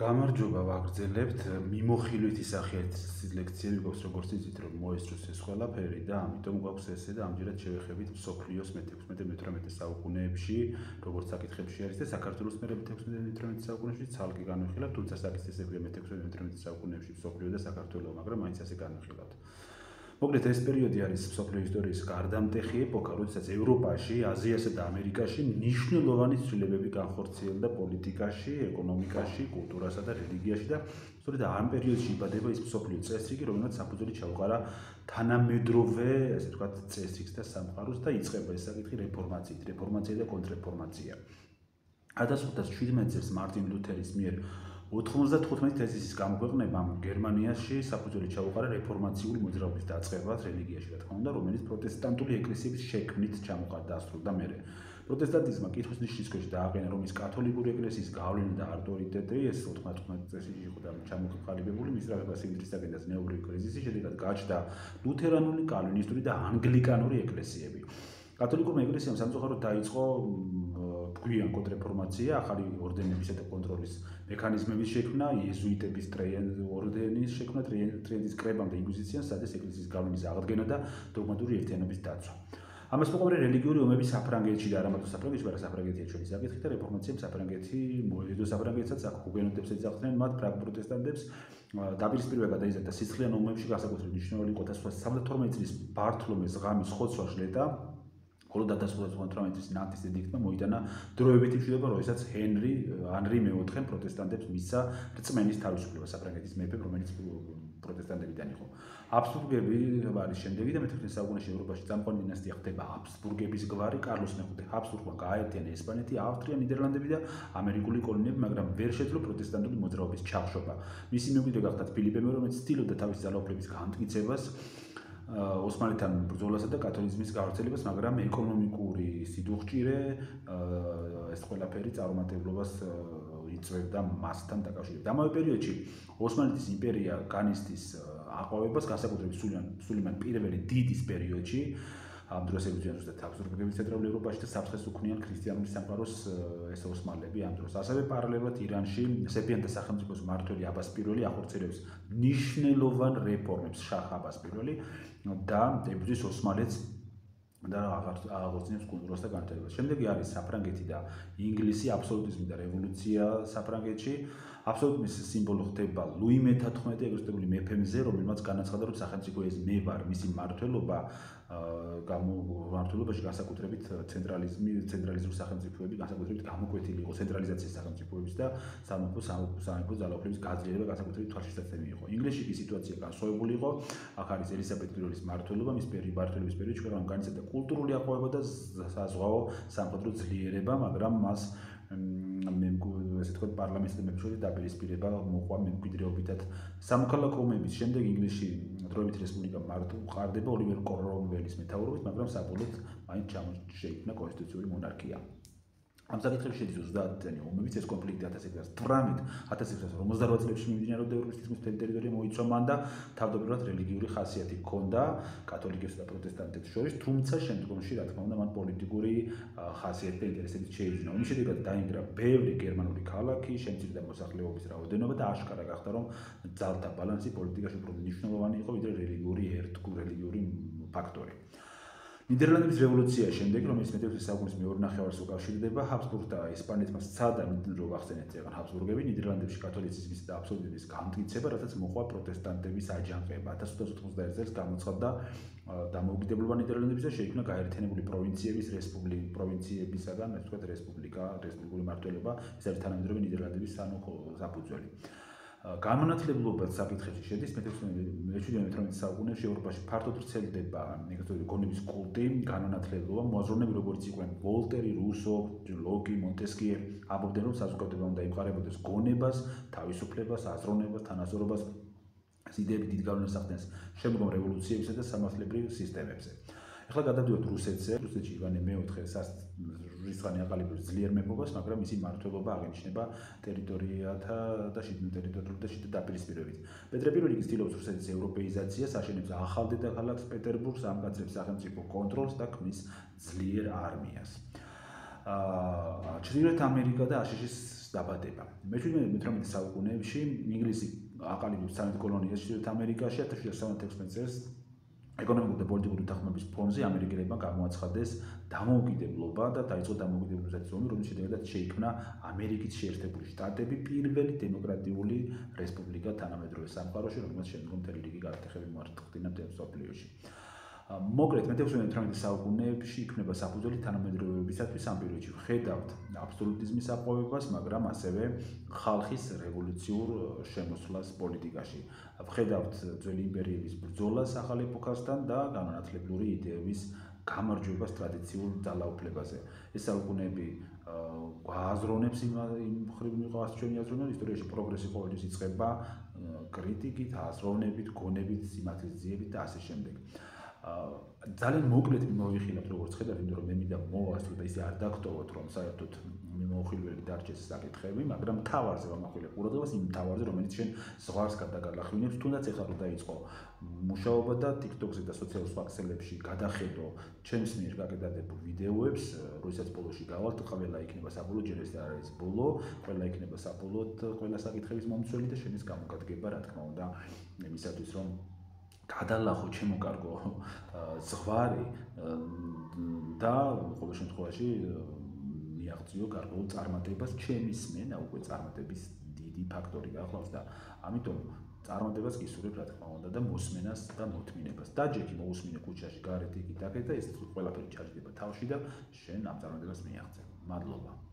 გამარჯობა ვაგრძელებთ მიმოხილვითი სახით ლექციები გვაქვს როგორც იცით რომ მოესწროს ეს ყველაფერი და ამიტომ გვაქვს ესე და ამჯერად შევეხებით მსოფლიოს მე-16-18 საუკუნეებში როგორც საკითხებში არის და საქართველოს მე-16-18 საუკუნეებში ცალკე განვიხილავთ თუმცა საკითხებია მე-16-18 საუკუნეებში მსოფლიო და საქართველო მაგრამ მაინც ასე განვიხილავთ მოკლედ ეს პერიოდი არის მსოფლიო ისტორიის გარდამტეხი ეპოქა, როდესაც ევროპაში, აზიასა და ამერიკაში მნიშვნელოვანი ცვლილებები განხორციელდა პოლიტიკაში, ეკონომიკაში, კულტურასა და რელიგიაში და სწორედ ამ პერიოდში იბადება ის მსოფლიო წესრიგი, რომელსაც საფუძველი ჩაუყარა თანამედროვე, ასე ვთქვათ, წესრიგს და სამყაროს და იწყება ეს საკითხი რეფორმაცია და კონტრრეფორმაცია. 1517 წელს მარტინ ლუთერის მიერ 95 თეზისის გამოქვეყნებამ გერმანიაში საფუძველი ჩაუყარა რეფორმაციული მოძრაობის დაწყებად რელიგიაში, რა თქმა უნდა, რომელიც პროტესტანტული ეკლესიების შექმნით დასრულდა მერე. პროტესტანტიზმმა კითხვის ნიშნის ქვეშ დააყენა რომის კათოლიკური ეკლესიის გავლენა და ავტორიტეტი, ეს 95 წელს იყო და ჩამოყალიბებული მის რაღაცა სიმდრისაგან და ზნეობრივი კრიზისი, შედეგად გაჩნდა ლუთერანული, კალვინისტური და ანგლიკანური ეკლესიები. კათოლიკურმა ეკლესიამ სამწუხაროდ დაიწყო გვიან კონტრრეფორმაცია, ახალი ორდენებისა და კონტროლის მექანიზმების შექმნა, იეზუიტების ორდენის შექმნა, ტრიენტის კრებამ და ინკვიზიციამ სადაც ეკლესიის გავლენის აღდგენა და დოგმატური ერთიანობის დაცვა. ამას მოყოლე რელიგიური ომები საფრანგეთში და არამარტო საფრანგეთში, მაგრამ საფრანგეთია ჩვენი საკითხი და რეფორმაციამ საფრანგეთი მოედო საფრანგეთსაც აქ ჰუგენოტებს ეძახდნენ მათ ფრანგ პროტესტანტებს დაპირისპირება გადაიზარდა სისხლიან ომებში განსაკუთრებით მნიშვნელოვანი იყო 1972 წლის ბართლომეს ღამის ხოცვა ჟლეტა ხოლო 1998 წლის ნანტის ედიქტმა მოიტანა დროებითი მშვიდობა, როდესაც ანრი მეოთხემ პროტესტანტებს მისცა რწმენის თავისუფლება საფრანგეთის მეფემ, რომელიც პროტესტანტებიდან იყო. ჰაბსბურგები არის შემდეგი და მე-16 საუკუნეში ევროპაში წამყვანი დინასტია ხდება ჰაბსბურგების გვარი კარლოს მეხუთე ჰაბსბურგმა გააერთიანა ესპანეთი, ავსტრია, ნიდერლანდები და ამერიკული კოლონიები, მაგრამ ვერ შეძლო პროტესტანტული მოძრაობის ჩახშობა. მისი მემკვიდრე გახდა ფილიპე მე, რომელიც ცდილობდა თავისი ძალაუფლების განმტკიცებას ოსმალეთთან ბრძოლასა და კათოლიციზმის გავრცელებას, მაგრამ ეკონომიკური სიდუხჭირე ეს ყველაფერი წარუმატებლობას იწვევდა მასთან დაკავშირებით. ამავე პერიოდში ოსმალეთის იმპერია განიცდის აყვავებას, განსაკუთრებით სულიმან პირველი დიდის პერიოდში, ამ დროს ებრძვიან ზუსტად ჰაბსბურგების ცენტრალურ ევროპაში და საფრთხეს უქმნიან ქრისტიანული სამყაროს ეს ოსმალები ამ დროს. ასევე პარალელურად ირანში სეფიანთა სახელმწიფოს მმართველი აბას პირველი ახორციელებს მნიშვნელოვან რეფორმებს შაჰ აბას პირველი და ებრძვის ოსმალეთს და აღორძინებს კულტურას და განვითარებას. შემდეგი არის საფრანგეთი და ინგლისი, აბსოლუტიზმი და რევოლუცია საფრანგეთში. აბსოლუტიზმის სიმბოლო ხდება ლუი მე-14 ეგრეთებული მეფე მზე, რომელმაც განაცხადა, რომ სახელმწიფო ეს მე ვარ, მისი მმართველობაში განსაკუთრებით ცენტრალიზმური სახელმწიფოები განსაკუთრებით გამოკვეთილი იყო ცენტრალიზაციის სახელმწიფოების და სამეფო ძალაუფლების გაძლიერება განსაკუთრებით თვალშისაცემი იყო. ინგლისში კი სიტუაცია განსხვავებული იყო. აქ არის ელიზაბეთ პირველის მმართველობა, მის მმართველობის პერიოდში ქვეყანამ განიცადა კულტურული აყვავება და საზღვაო სამხედრო ძლიერება, მაგრამ მას ესე თქვა პარლამენტის მემკვიდრეობით დაპირისპირება მოყვა მემკვიდრეობითად. სამოქალაქო ომების შემდეგ ინგლისში დროებით რესპუბლიკა მყარდება ოლივერ კრომველის მეთაურობით, მაგრამ საბოლოოდ მაინც შეიქმნა კონსტიტუციური მონარქია. ამ საკითხებში შედის 30-წლიანი ომებიც, ეს კონფლიქტი 1650 წლებში მიმდინარეობდა ევროპის მთელი ტერიტორია მოიცვა მან და თავდაპირველად რელიგიური ხასიათი ჰქონდა კათოლიკებს და პროტესტანტებს შორის, თუმცა შემდგომში, რა თქმა უნდა, მან პოლიტიკური ხასიათი და ინტერესებიც შეიძინა. ომის შედეგად დაინგრა ბევრი გერმანული ქალაქი, შემცირდა მოსახლეობის რაოდენობა და აშკარა გახდა, რომ ძალთა ბალანსი პოლიტიკაში უფრო მნიშვნელოვანი იყო, ვიდრე რელიგიური ფაქტორი. ნიდერლანდების რევოლუციის შემდეგ, რომელიც მე-16 საუკუნის მეორე ნახევარს უკავშირდება, ჰაბსბურგთა ესპანეთმა სცადა რომ ახსენეთ წეგან ჰაბსბურგები, ნიდერლანდებში კათოლიციზმის და აბსოლუტიზმის განმტკიცება, რასაც მოყვა პროტესტანტების აჯანყება. 1891 წელს გამოცხადდა დამოუკიდებლობა ნიდერლანდების და შეიქმნა გაერთიანებული პროვინციებისაგან, ასე ვთქვათ, რესპუბლიკური მმართველობა, ეს არის თანამედროვე ნიდერლანდების საფუძველი. განმანათლებლობა საკითხებში შედის მე-17 საუკუნეში ევროპაში ფართოდ ვრცელდება ეგრეთწოდებული გონების კულტი, განმანათლებლობა, მოაზროვნეები როგორც იყვნენ ვოლტერი, რუსო, ლოკი, მონტესკიე, ამბობდნენ რომ საზოგადოება უნდა ემყარებოდეს გონებას, თავისუფლებას, აზროვნებას, თანასწორობას, იდეები დიდ გავლენას ახდენს შემდგომ რევოლუციებსა და სამართლებრივ სისტემებზე. ახლა გადავდივართ რუსეთზე. რუსეთში ივანე მე-4 რისხანი აყალიბებს ძლიერ მეფობას, მაგრამ მისი მმართველობა აღინიშნება ტერიტორიათა და შიდა დაპირისპირებით. პეტრე პირველი კი ცდილობს რუსეთის ევროპეიზაციას, აშენებს ახალ დედაქალაქს პეტერბურგს, ამკაცრებს სახელმწიფო კონტროლს და ქმნის ძლიერ არმიას. ჩრდილოეთ ამერიკა და აშშ-ის დაბადება. მე-18 საუკუნეებში ინგლისი აყალიბებს 13 კოლონიას ჩრდილოეთ ამერიკაში 1716 წელს ეკონომიკური და პოლიტიკური დახმარების ფონზე ამერიკელებმა გამოაცხადეს დამოუკიდებლობა და დაიწყო დამოუკიდებლობის ომი, რომლის შედეგად შეიქმნა ამერიკის შეერთებული შტატები, პირველი დემოკრატიული რესპუბლიკა თანამედროვე სამყაროში, რომელსაც შემდგომ მთელი რიგი გარდახევი მოახდინა მთელ მსოფლიოში. მოკლედ, მე-18 საუკუნეებში იქმნება საფუძველი თანამედროვეობისათვის ამ პერიოდში. ვხედავთ აბსოლუტიზმის აპოვებას, მაგრამ ასევე ხალხის რევოლუციურ შემოსვლას პოლიტიკაში. ვხედავთ ძველი იმპერიების ბრძოლას ახალ ეპოქასთან და განმანათლებლური იდეების გამარჯვებას ტრადიციულ ძალაუფლებაზე. ეს საუკუნეები გვააზროვნებს იმ მხრივ მიყავს ჩვენი აზროვნება, ისტორიაში პროგრესი ყოველთვის იწყება კრიტიკით, აზროვნებით, გონებით, სიმართლის ძიებით და ასე შემდეგ. ძალიან მოკლედ მოვიხილავთ როგორც ხედავთ, იმიტომ რომ მე მინდა მოვასწრო და ისე არ დაგტოვოთ, რომ საერთოდ მიმოხილველი დარჩეს საკითხები, მაგრამ მთავარზე ვამახვილებ ყურადღებას იმ მთავარზე, რომელიც შენ ზღვარს გადაგალახვინებს, თუნდაც ეხლა რომ დაიწყო მუშაობა და TikTok-ზე და სოციალურ ქსელებში გადახედო ჩემს მიერ გაკეთებულ ვიდეოებს, როდესაც ბოლოში გავალთ, ყველა იქნება საბოლოოდ, ჯერ ეს არ არის ბოლო, ყველა იქნება საბოლოოდ ყველა საკითხების მომცველი და შენის გამოგადგება, რა თქმა უნდა, იმისათვის რომ გადალახო ჩემო კარგო ზღვარი და ყოველ შემთხვევაში მიაღწიო გარკვეულ წარმატებას ჩემი სმენა უკვე წარმატების დიდი ფაქტორი გახლავს და ამიტომ წარმატებას გისურვებ რა თქმა უნდა და მოსმენას და მოთმინებას. დაჯექი მოусმინე ქუჩაში გარეთ იქით აქეთ და ეს ყველაფერი ჩაჯდება თავში და შენ ამ წარმატებას მიაღწევ. მადლობა.